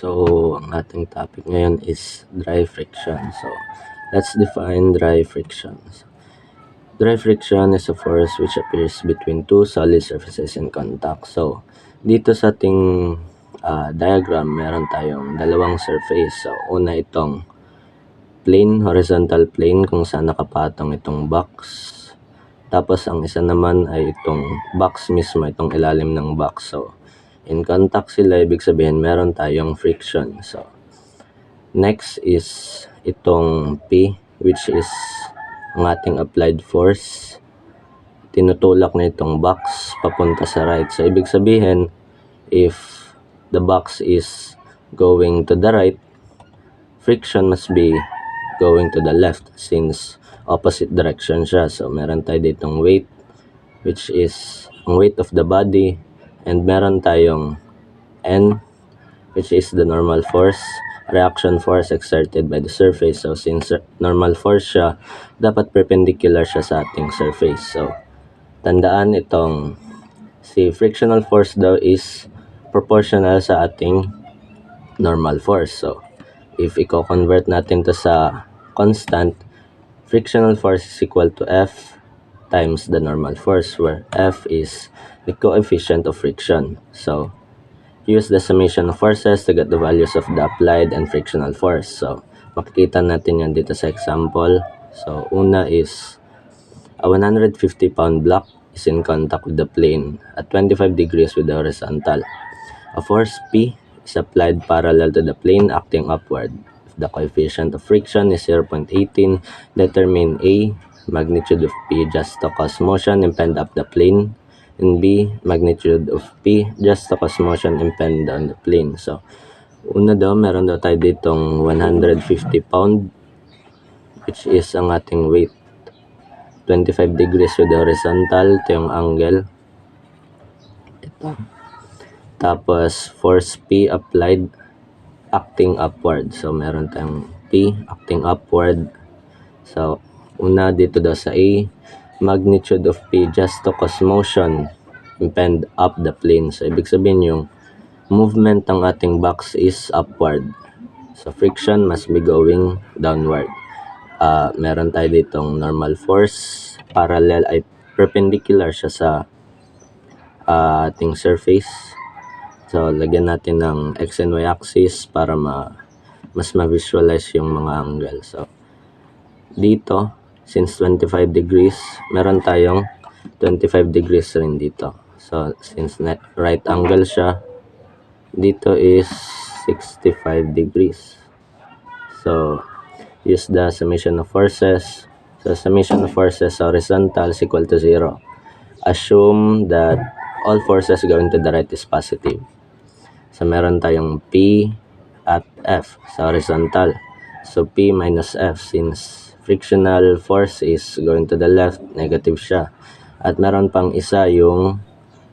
So, ang ating topic ngayon is dry friction. So, let's define dry friction. Dry friction is a force which appears between two solid surfaces in contact. So, dito sa ating diagram, meron tayong dalawang surface. So, una itong plane, horizontal plane kung saan nakapatong itong box. Tapos, ang isa naman ay itong box mismo, itong ilalim ng box. So, in contact sila, ibig sabihin meron tayong friction. So, next is itong P, which is ang ating applied force. Tinutulak na itong box papunta sa right. So, ibig sabihin, if the box is going to the right, friction must be going to the left since opposite direction siya. So, meron tayo ditong weight, which is ang weight of the body, and meron tayong N, which is the normal force, reaction force exerted by the surface. So, since normal force siya, dapat perpendicular siya sa ating surface. So, tandaan itong si frictional force daw is proportional sa ating normal force. So, if i-convert natin to sa constant, frictional force is equal to F times the normal force, where F is the coefficient of friction. So, use the summation of forces to get the values of the applied and frictional force. So, makikita natin yan dito sa example. So, una is a 150 pound block is in contact with the plane at 25 degrees with the horizontal. A force P is applied parallel to the plane acting upward. If the coefficient of friction is 0.18, determine A, magnitude of P just to cause motion impend up the plane, and B, magnitude of P just to cause motion impend on the plane. So, una daw, meron daw tayo ditong 150 pound, which is ang ating weight. 25 degrees with the horizontal, ito yung angle. Ito. Tapos, force P applied, acting upward. So, meron tayong P, acting upward. So, una dito daw sa A, magnitude of P just to cause motion impend up the plane. So, ibig sabihin yung movement ng ating box is upward. So, friction must be going downward. Meron tayo ditong normal force, parallel ay perpendicular siya sa ating surface. So, lagyan natin ng X and Y axis para mas ma-visualize yung mga angle. So, dito, since 25 degrees, meron tayong 25 degrees rin dito. So, since right angle siya, dito is 65 degrees. So, use the summation of forces. So, summation of forces horizontal is equal to 0. Assume that all forces going to the right is positive. So, meron tayong P at F sa horizontal. So, P minus F, since frictional force is going to the left, negative siya. At meron pang isa yung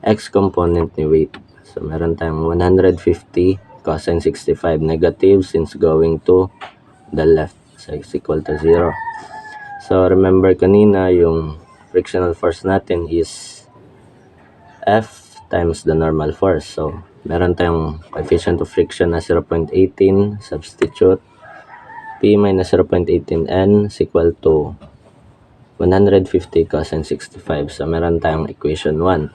X component ni weight. So, meron tayong 150 cosine 65, negative since going to the left. So, is equal to 0. So, remember kanina yung frictional force natin is F times the normal force. So, meron tayong coefficient of friction na 0.18, substitute. P minus 0.18 N is equal to 150 cosine 65. So, meron tayong equation 1.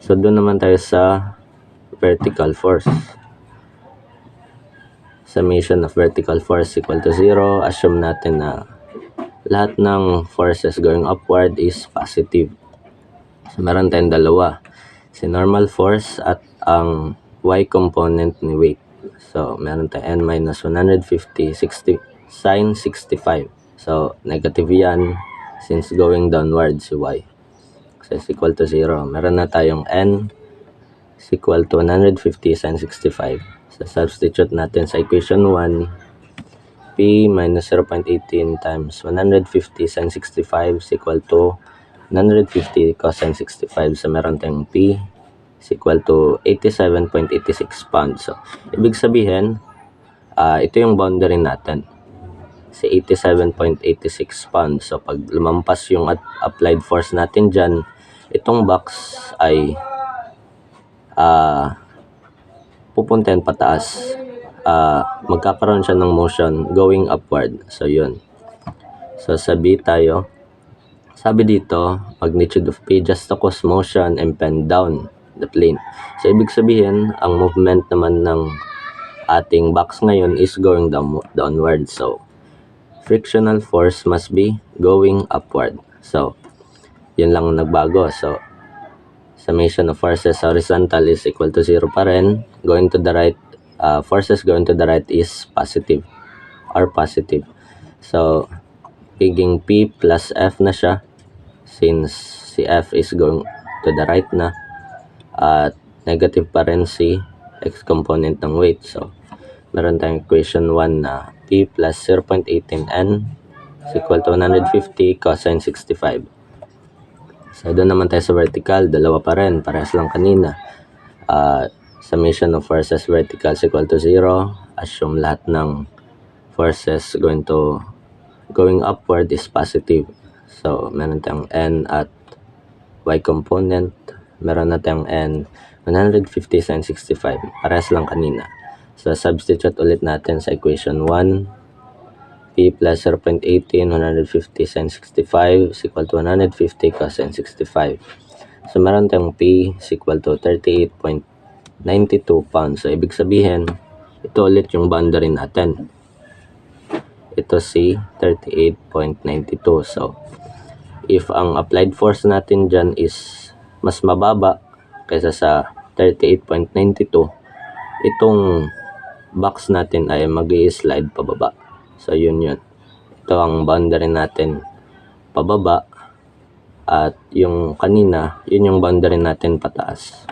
So, doon naman tayo sa vertical force. Summation of vertical force equal to 0. Assume natin na lahat ng forces going upward is positive. So, meron tayong dalawa. Si normal force at ang Y component ni weight. So, meron tayong N minus 150, 60, sine 65. So, negative yan since going downward si Y. So, is equal to 0. Meron na tayong N is equal to 150 sine 65. So, substitute natin sa equation 1, P minus 0.18 times 150 sine 65 is equal to 150 cosine 65. So, meron tayong P is equal to 87.86 pounds. So, ibig sabihin, ito yung boundary natin. Si 87.86 pounds. So, pag lumampas yung applied force natin dyan, itong box ay pupuntahin pataas. magkakaroon siya ng motion going upward. So yun. So sa B tayo, sabi dito, magnitude of P just to cause motion and bend down the plane. So ibig sabihin, ang movement naman ng ating box ngayon is going downward. So frictional force must be going upward. So yun lang nagbago. So summation of forces horizontal is equal to 0 pa rin. Going to the right, forces going to the right is positive or positive. So piging P plus F na siya since si F is going to the right na, at negative pa rin si x component ng weight. So meron tayong equation 1 na P plus 0.18n is equal to 150 cosine 65. So doon naman tayo sa vertical, dalawa pa rin, parehas lang kanina. Summation of forces vertical is equal to 0. Assume lahat ng forces going upward is positive. So meron tayong n at y component, meron na tayong n 150 sin 65, parehas lang kanina. So substitute ulit natin sa equation 1, P plus 0.18, 150 sin 65 is equal to 150 cosine 65. So meron tayong P is equal to 38.92 pounds. So ibig sabihin, ito ulit yung boundary natin. Ito si 38.92. So if ang applied force natin dyan is mas mababa kaysa sa 38.92, itong box natin ay mag-i-slide pababa. So yun. Ito ang boundary natin pababa, at yung kanina, yun yung boundary natin pataas.